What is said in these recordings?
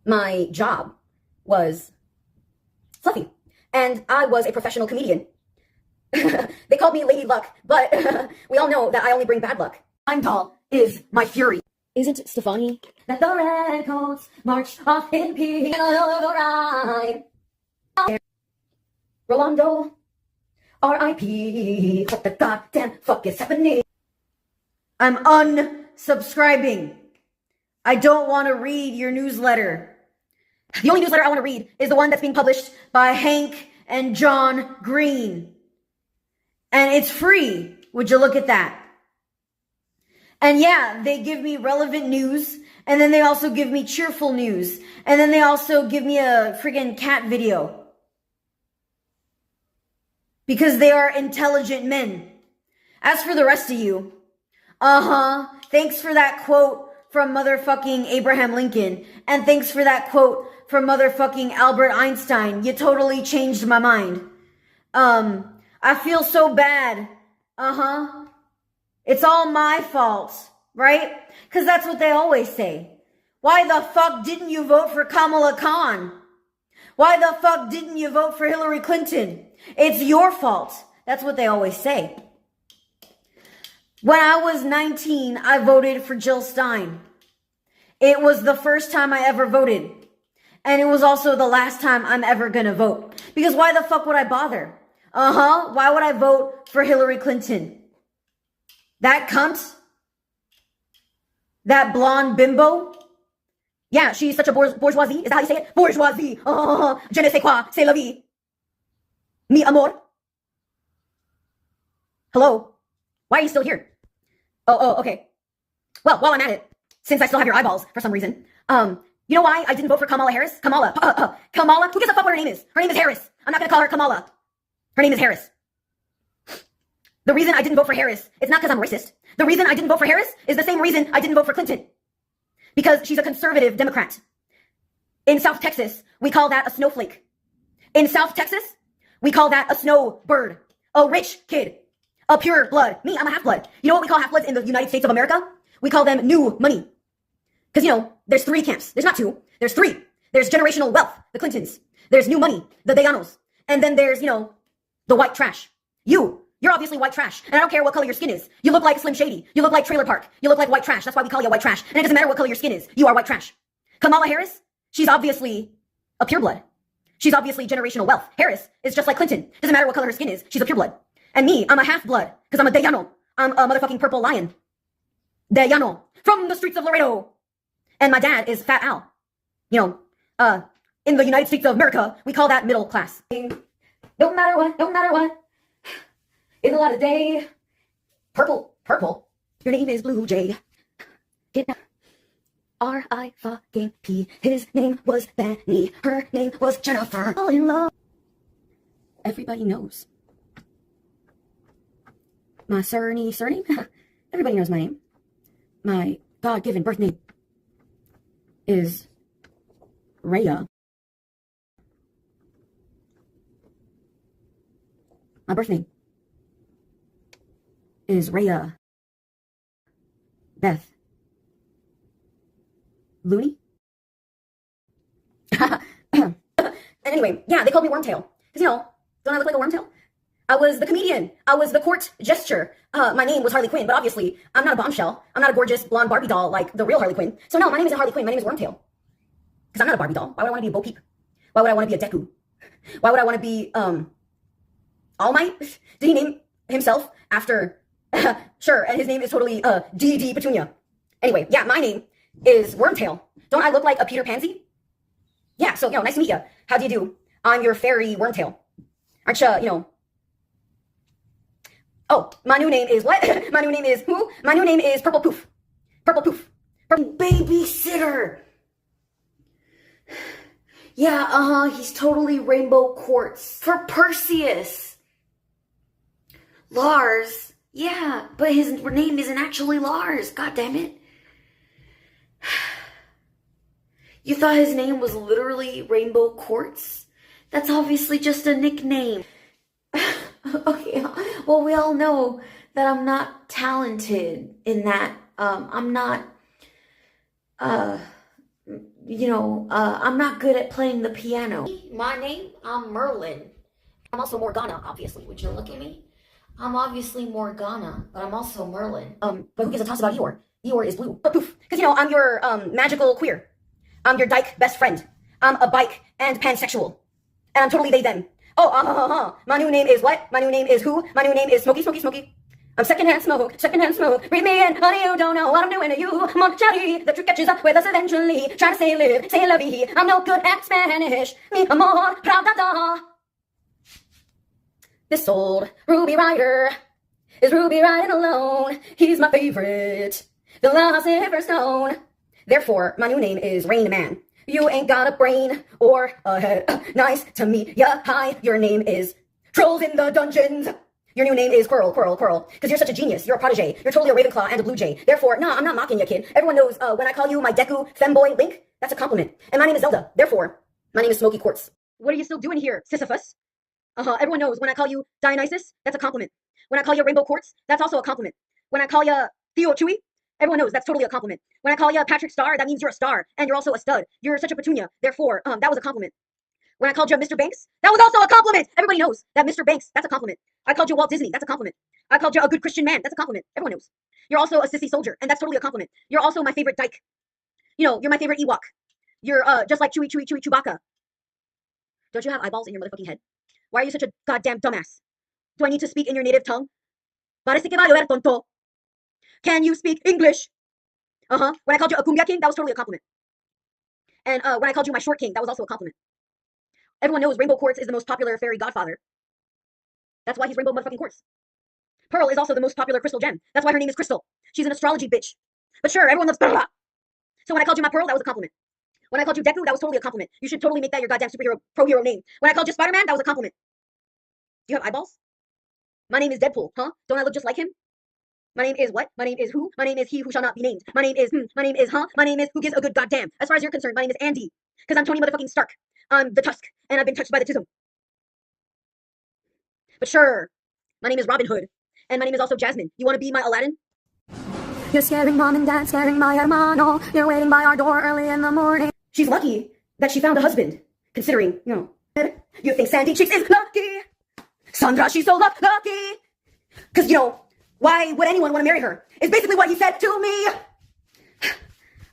my job was fluffy, and I was a professional comedian. They called me Lady Luck, but we all know that I only bring bad luck. Heimdall is my fury. Isn't Stefani? Let the redcoats march off in peace. Ride. Rolando, R.I.P. What the goddamn fuck is happening? I'm unsubscribing. I don't want to read your newsletter. The only newsletter I want to read is the one that's being published By Hank and John Green. And it's free. Would you look at that? And yeah, they give me relevant news. And then they also give me cheerful news. And then they also give me a friggin' cat video. Because they are intelligent men. As for the rest of you, thanks for that quote from motherfucking Abraham Lincoln. And thanks for that quote from motherfucking Albert Einstein. You totally changed my mind. I feel so bad. It's all my fault, right? Because that's what they always say. Why the fuck didn't you vote for Kamala Khan? Why the fuck didn't you vote for Hillary Clinton? It's your fault. That's what they always say. When I was 19, I voted for Jill Stein. It was the first time I ever voted. And it was also the last time I'm ever gonna vote. Because why the fuck would I bother? Why would I vote for Hillary Clinton? That cunt? That blonde bimbo? Yeah, she's such a bourgeoisie. Is that how you say it? Bourgeoisie. Je ne sais quoi. C'est la vie. Mi amor. Hello? Why are you still here? Oh, okay. Well, while I'm at it, since I still have your eyeballs for some reason, you know why I didn't vote for Kamala Harris? Kamala. Who gives a fuck what her name is? Her name is Harris. I'm not gonna call her Kamala. Her name is Harris. The reason I didn't vote for Harris is not because I'm racist. The reason I didn't vote for Harris is the same reason I didn't vote for Clinton. Because she's a conservative Democrat. In South Texas, we call that a snowflake. In South Texas, we call that a snowbird. A rich kid. A pure blood. Me, I'm a half-blood. You know what we call half-bloods in the United States of America? We call them new money. Because, there's three camps. There's not two. There's three. There's generational wealth, the Clintons. There's new money, the Dayanos. And then there's, the white trash. You're obviously white trash. And I don't care what color your skin is. You look like Slim Shady. You look like Trailer Park. You look like white trash. That's why we call you white trash. And it doesn't matter what color your skin is. You are white trash. Kamala Harris, she's obviously a pureblood. She's obviously generational wealth. Harris is just like Clinton. Doesn't matter what color her skin is. She's a pureblood. And me, I'm a half-blood. Because I'm a Dayano. I'm a motherfucking purple lion. Dayano. From the streets of Laredo. And my dad is Fat Al. In the United States of America, we call that middle class. No matter what. In the light of day. Purple. Your name is Blue Jay. R-I-fucking-P. His name was Benny. Her name was Jennifer. All in love. Everybody knows. My surname? Everybody knows my name. My God-given birth name is Rhea. My birth name is Rhea Beth Looney. And anyway, yeah, they called me Wormtail. Because, don't I look like a wormtail? I was the comedian. I was the court gesture. My name was Harley Quinn, but obviously, I'm not a bombshell. I'm not a gorgeous blonde Barbie doll like the real Harley Quinn. So no, my name isn't Harley Quinn. My name is Wormtail. Because I'm not a Barbie doll. Why would I want to be a Bo Peep? Why would I want to be a Deku? Why would I want to be, All Might? Did he name himself after... Sure, and his name is totally, D.D. Petunia. Anyway, yeah, my name is Wormtail. Don't I look like a Peter Pansy? Yeah, so, nice to meet you. How do you do? I'm your fairy Wormtail. Aren't you, Oh, my new name is what? My new name is who? My new name is Purple Poof. Purple Poof. Babysitter. Yeah, he's totally rainbow quartz. For Perseus. Lars. Yeah, but his name isn't actually Lars. God damn it. You thought his name was literally Rainbow Quartz? That's obviously just a nickname. Okay, well, we all know that I'm not talented in that. I'm not, I'm not good at playing the piano. My name, I'm Merlin. I'm also Morgana, obviously. Would you look at me? I'm obviously Morgana, but I'm also Merlin. But who gives a toss about Eeyore? Eeyore is blue. Poof. Because, I'm your, magical queer. I'm your dyke best friend. I'm a bike and pansexual. And I'm totally they, them. Oh, my new name is what? My new name is who? My new name is Smokey, Smokey, Smokey. I'm secondhand smoke. Breathe me in, honey, you don't know what I'm doing to you. Mon chéri, the truth catches up with us eventually. Try to say la vie. I'm no good at Spanish. Mi amor, pravda. This old Ruby Rider is Ruby riding alone. He's my favorite philosopher's stone. Therefore, my new name is Rain Man. You ain't got a brain or a head. Nice to meet ya. Hi, your name is Trolls in the Dungeons. Your new name is Quirrell. Because you're such a genius. You're a protege. You're totally a Ravenclaw and a Blue Jay. Therefore, I'm not mocking you, kid. Everyone knows when I call you my Deku femboy Link, that's a compliment. And my name is Zelda. Therefore, my name is Smoky Quartz. What are you still doing here, Sisyphus? Everyone knows when I call you Dionysus, that's a compliment. When I call you Rainbow Quartz, that's also a compliment. When I call you Theo Chewy, everyone knows that's totally a compliment. When I call you Patrick Star, that means you're a star, and you're also a stud. You're such a petunia. Therefore, that was a compliment. When I called you Mr. Banks, that was also a compliment. Everybody knows that Mr. Banks, that's a compliment. I called you Walt Disney, that's a compliment. I called you a good Christian man, that's a compliment. Everyone knows. You're also a sissy soldier, and that's totally a compliment. You're also my favorite dyke. You're my favorite Ewok. You're just like Chewbacca. Don't you have eyeballs in your motherfucking head? Why are you such a goddamn dumbass? Do I need to speak in your native tongue? Parece que va a llover, tonto. Can you speak English? When I called you a cumbia king, that was totally a compliment. And when I called you my short king, that was also a compliment. Everyone knows Rainbow Quartz is the most popular fairy godfather. That's why he's Rainbow motherfucking Quartz. Pearl is also the most popular crystal gem. That's why her name is Crystal. She's an astrology bitch. But sure, everyone loves Pearl. So when I called you my Pearl, that was a compliment. When I called you Deku, that was totally a compliment. You should totally make that your goddamn superhero, pro-hero name. When I called you Spider-Man, that was a compliment. Do you have eyeballs? My name is Deadpool, huh? Don't I look just like him? My name is what? My name is who? My name is he who shall not be named. My name is My name is huh? My name is who gives a good goddamn. As far as you're concerned, my name is Andy. Because I'm Tony motherfucking Stark. I'm the Tusk, and I've been touched by the Tism. But sure, my name is Robin Hood, and my name is also Jasmine. You want to be my Aladdin? You're scaring mom and dad, scaring my hermano. You're waiting by our door early in the morning. She's lucky that she found a husband, considering, you think Sandy Cheeks is lucky. Sandra, she's so lucky. Because, why would anyone want to marry her? It's basically what he said to me.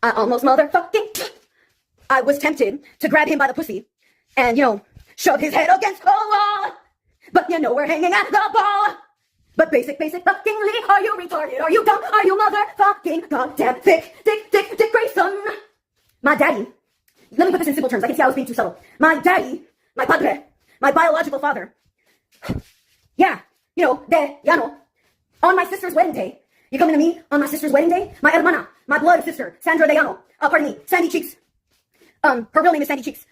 I almost motherfucking... I was tempted to grab him by the pussy and, shove his head against the wall. But we're hanging at the ball. But basic fuckingly, are you retarded? Are you dumb? Are you motherfucking goddamn thick, Dick Grayson? My daddy, let me put this in simple terms. I can see I was being too subtle. My daddy, my padre, my biological father. Yeah, on my sister's wedding day. You coming to me on my sister's wedding day? My hermana, my blood sister, Sandra de Llano. Pardon me, Sandy Cheeks. Her real name is Sandy Cheeks.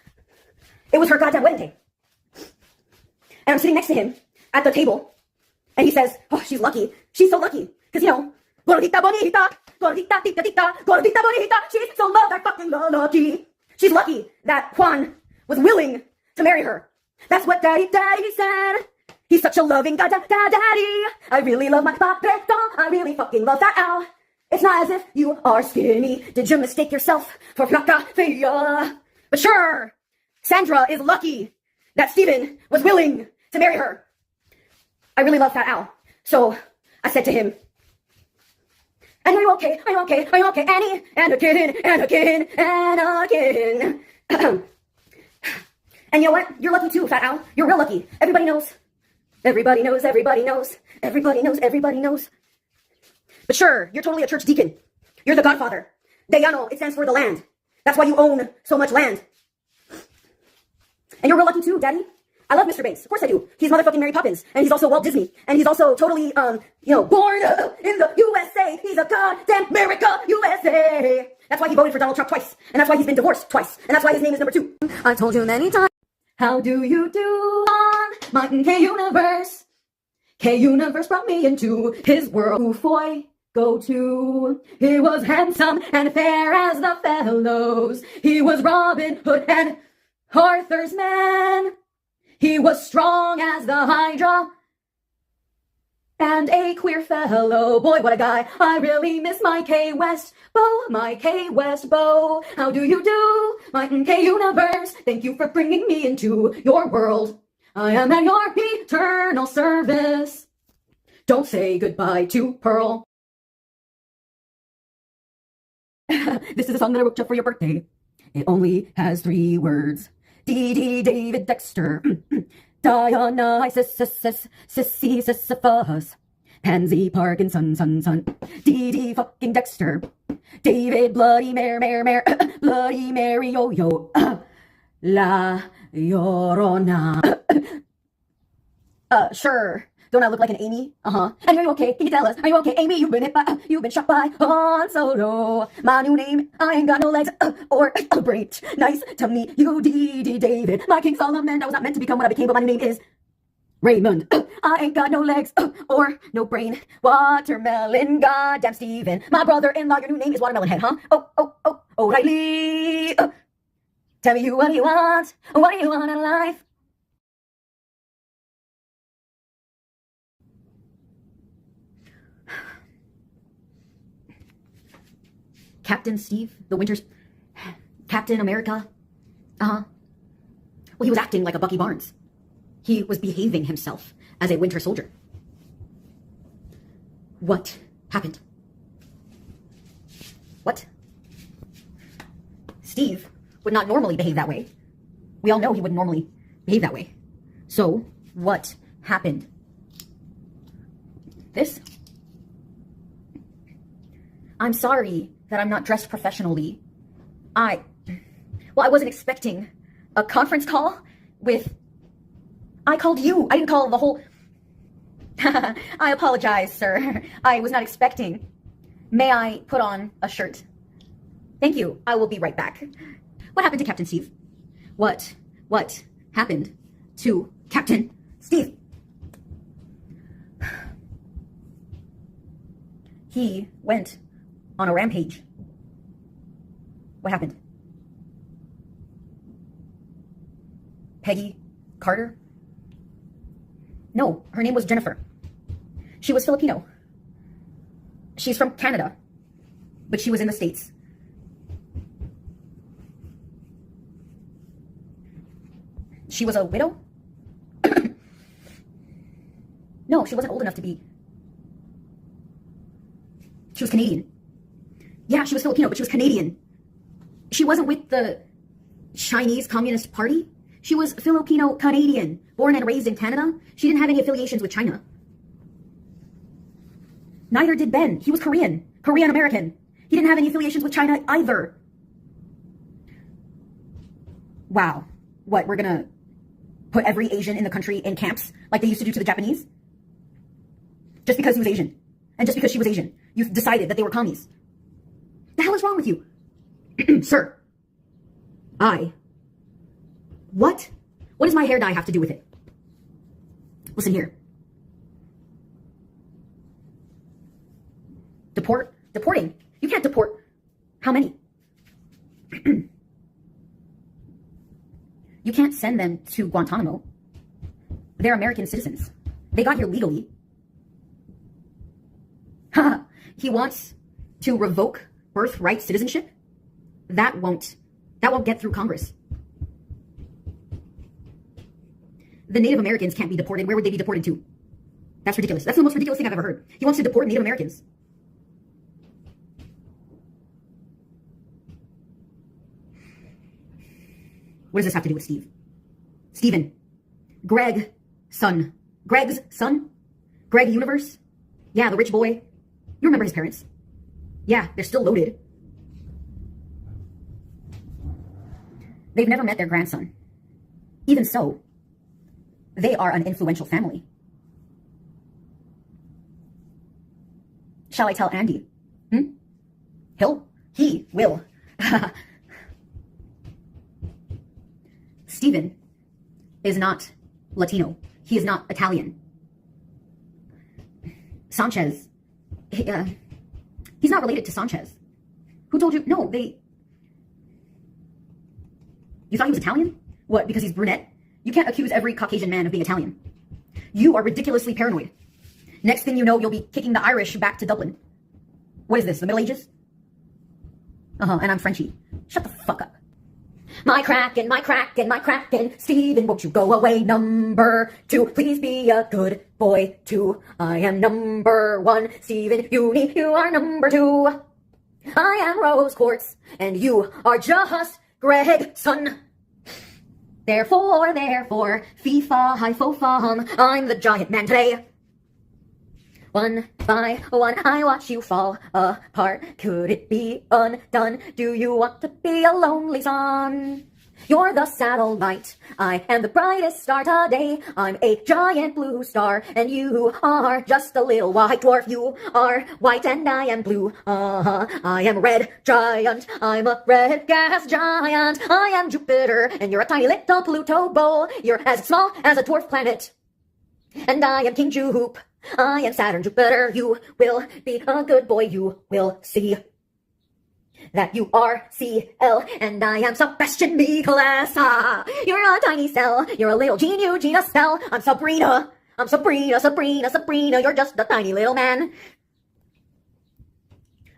It was her goddamn wedding day. And I'm sitting next to him at the table. And he says, oh, she's lucky. She's so lucky. Because, gordita bonita, gordita tita tita, gordita bonita. She's so motherfucking lucky. She's lucky that Juan was willing to marry her. That's what daddy said. He's such a loving daddy. I really love my papeto. I really fucking love that owl. It's not as if you are skinny. Did you mistake yourself for flaca fea? But sure, Sandra is lucky that Steven was willing to marry her. I really love Fat Al. So I said to him, and are you okay? Are you okay? Are you okay? Annie? Anakin. And you know what? You're lucky too, Fat Al. You're real lucky. Everybody knows. But sure, you're totally a church deacon. You're the godfather. Deyano, it stands for the land. That's why you own so much land. And you're real lucky too, Daddy. I love Mr. Banks. Of course I do. He's motherfucking Mary Poppins. And he's also Walt Disney. And he's also totally, born in the USA. He's a goddamn America, USA. That's why he voted for Donald Trump twice. And that's why he's been divorced twice. And that's why his name is number 2. I told you many times. How do you do on my K-Universe? K-Universe brought me into his world. Oofoy, go to. He was handsome and fair as the fellows. He was Robin Hood and Arthur's man. He was strong as the Hydra. and a queer fellow. Boy, what a guy. I really miss my K West Bo, my K West Bo. How do you do, my K universe? Thank you for bringing me into your world. I am at your eternal service. Don't say goodbye to Pearl. This is a song that I wrote just for your birthday. It only has 3 words. D.D. David Dexter. Diana, Sissy, Sisyphus. Pansy, Parkinson, son. D.D. fucking Dexter. David, Bloody Mare. Bloody Mary, yo. La Llorona. Sure. Don't I look like an Amy? And are you okay? Can you tell us? Are you okay, Amy? You've been shot by Han Solo. My new name, I ain't got no legs or a brain. Nice to meet you, D.D. David. My King Solomon. I was not meant to become what I became, but my new name is Raymond. I ain't got no legs or no brain. Watermelon, goddamn Steven. My brother-in-law, your new name is Watermelon Head, huh? Oh, O'Reilly. Tell me what you want. What do you want in life? Captain Steve, the Winter's Captain America. Well, he was acting like a Bucky Barnes. He was behaving himself as a Winter Soldier. What happened? What? Steve would not normally behave that way. We all know he wouldn't normally behave that way. So, what happened? This? I'm sorry that I'm not dressed professionally. I wasn't expecting a conference call with... I called you. I didn't call the whole... I apologize, sir. I was not expecting. May I put on a shirt? Thank you. I will be right back. What happened to Captain Steve? What happened to Captain Steve? He went on a rampage. What happened? Peggy Carter? No, her name was Jennifer. She was Filipino. She's from Canada, but she was in the States. She was a widow? No, she wasn't old enough to be. She was Canadian. Yeah, she was Filipino, but she was Canadian. She wasn't with the Chinese Communist Party. She was Filipino-Canadian, born and raised in Canada. She didn't have any affiliations with China. Neither did Ben. He was Korean-American. He didn't have any affiliations with China either. Wow. What, we're gonna put every Asian in the country in camps like they used to do to the Japanese? Just because he was Asian. And just because she was Asian. You decided that they were commies. The hell is wrong with you? Sir. What? What does my hair dye have to do with it? Listen here. Deporting. You can't deport. How many? You can't send them to Guantanamo. They're American citizens. They got here legally. He wants to revoke birthright citizenship? That won't get through Congress. The Native Americans can't be deported. Where would they be deported to? That's ridiculous. That's the most ridiculous thing I've ever heard. He wants to deport Native Americans. What does this have to do with Steve? Steven. Greg's son? Greg Universe? Yeah, the rich boy. You remember his parents. Yeah, they're still loaded. They've never met their grandson. Even so, they are an influential family. Shall I tell Andy? He will. Steven is not Latino. He is not Italian. Sanchez, he's not related to Sanchez. Who told you? No, you thought he was Italian? What, because he's brunette? You can't accuse every Caucasian man of being Italian. You are ridiculously paranoid. Next thing you know, you'll be kicking the Irish back to Dublin. What is this, the Middle Ages? And I'm Frenchie. Shut the fuck up. My Kraken, Stephen, won't you go away? Number 2, please be a good boy too. I am number 1, Stephen, you are number 2. I am Rose Quartz, and you are just Gregson. Therefore, fee fa hi fo fum, I'm the giant man today. One by one, I watch you fall apart. Could it be undone? Do you want to be a lonely son? You're the satellite, I am the brightest star today. I'm a giant blue star, and you are just a little white dwarf. You are white and I am blue. I am a red giant, I'm a red gas giant. I am Jupiter, and you're a tiny little Pluto bowl. You're as small as a dwarf planet, and I am King Jupe. I am Saturn, Jupiter. You will be a good boy, you will see that you are CL, and I am Sebastian Nicholas. You're a tiny cell, you're a little Gene Eugenia cell. I'm Sabrina, you're just a tiny little man.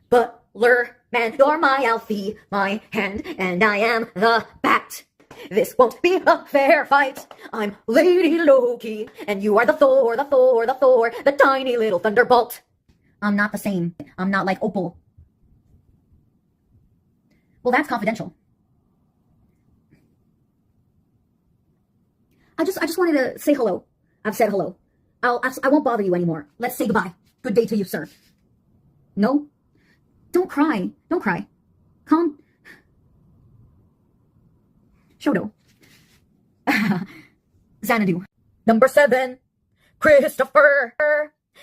Butler man, you're my Alfie, my hand, and I am the bat. This won't be a fair fight. I'm Lady Loki, and you are the Thor, the tiny little thunderbolt. I'm not the same. I'm not like Opal. Well, that's confidential. I just wanted to say hello. I've said hello. I won't bother you anymore. Let's say goodbye. Good day to you, sir. No? Don't cry. Don't cry. Calm. Shodo. Xanadu. Number 7, Christopher.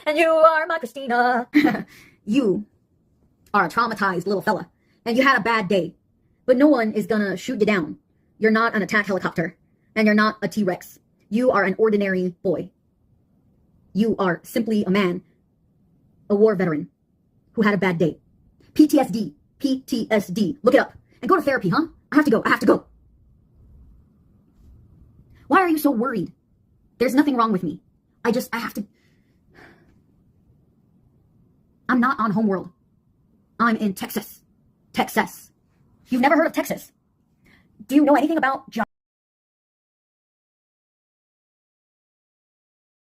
And you are my Christina. You are a traumatized little fella, and you had a bad day. But no one is gonna shoot you down. You're not an attack helicopter, and you're not a T-Rex. You are an ordinary boy. You are simply a man, a war veteran, who had a bad day. PTSD. Look it up. And go to therapy, huh? I have to go. Why are you so worried? There's nothing wrong with me. I have to... I'm not on Homeworld. I'm in Texas. You've never heard of Texas? Do you know anything about geography?